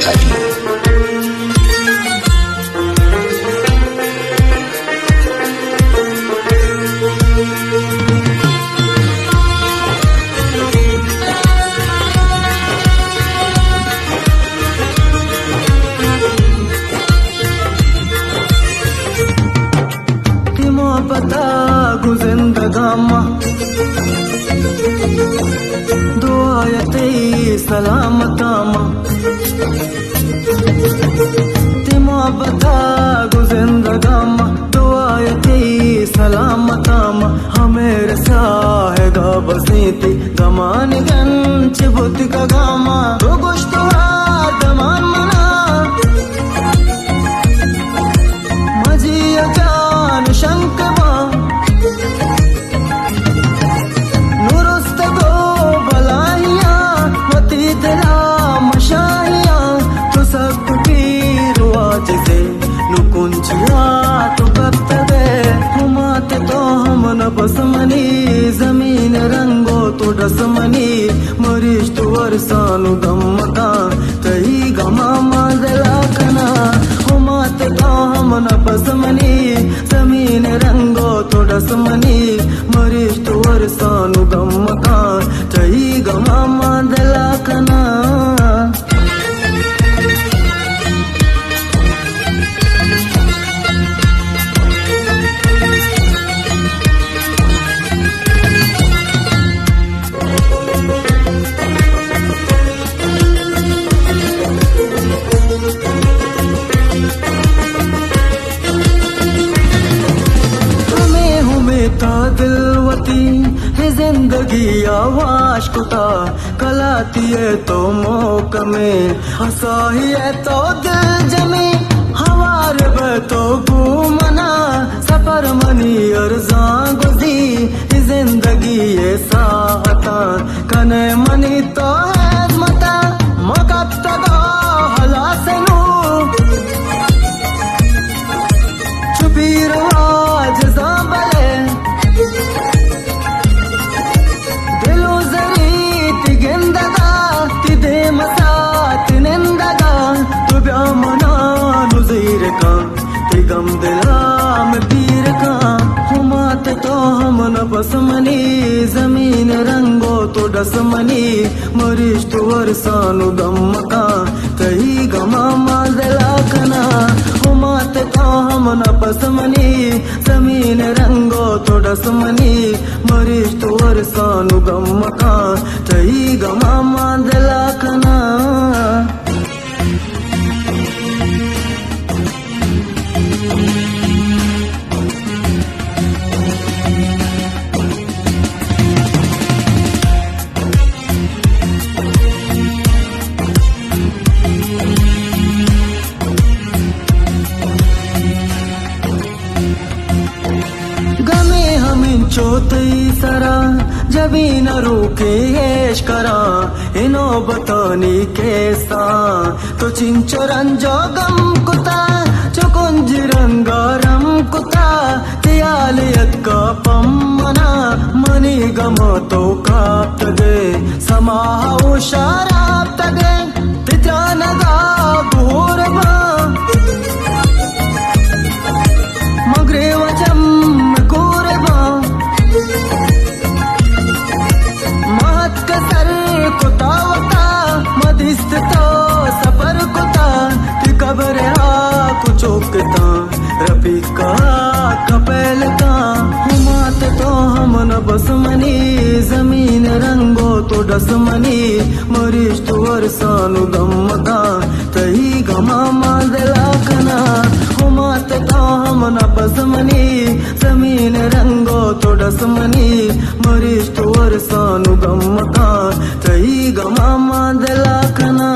त्रिपाठी। पता गुजिंदगामा दुआयते सलामतामा तिमा पता गुजिंदगामा दुआयते सलामतामा हमें साहे गा बसीती गमान गंच बुद्ध का गामा तो गुश्तवा दमान मना मजिया जान शंकर तो बप्तवे हुमाते तो हम न बसमनी जमीन रंगो तो डसमनी मरीज तो वर्षानु दम्मका तही गमा मादला कना हुमाते तो हम न बसमनी जमीन रंगो तो डसमनी मरीज तो वर्षानु दम्मका तही गमा मादला कना दिलवती है जिंदगी आवाज कुता कलाती है तो मौक में हंसा ही है तो दिल जमी हवार तो घूमना सफर मनी अर्जा गुजी जिंदगी ये साहता कने मनी तो है मता मकता हला से छुपी रवाज जाबले दिलो जरीत गेंदगा तिदे मसात निंदगा तु ब्यामना नुजीर का तिगम दिलाम पीर का हुमात तो हम न बसमनी जमीन रंगो तो डसमनी मरीज तो वर्षानु दम्मका तही गमा मादला कना हुमात तो हम न बसमनी जमीन रंगो तो डसमनी मरीज तो वर्षानु दम्मका तही गमा मादला कना चौथी सरा जबी न रूके ऐश करा इनो बतानी कैसा तो चिंचो रंजो गम कुता चुकुंज रंगारम कुता त्यालियत का पम्मना मनी गमो तो काप तगे समाओ शराब तगे तिजानगा भूरबा मगरे वचम कोरबा महत कसर कुतावता मदिस्त तो सफर कुता ती कबर कुचोकता रफीका कपेल का हुमात तो हम न बसमनी जमीन रंगो तो डसमनी मरीज तो वर्षानु दम्मका तही गमा मादला कना हुमात तो हम न बसमनी जमीन रंगो तो डसमनी मरीज तो वर्षानु दम्मका तही गमा मादला कना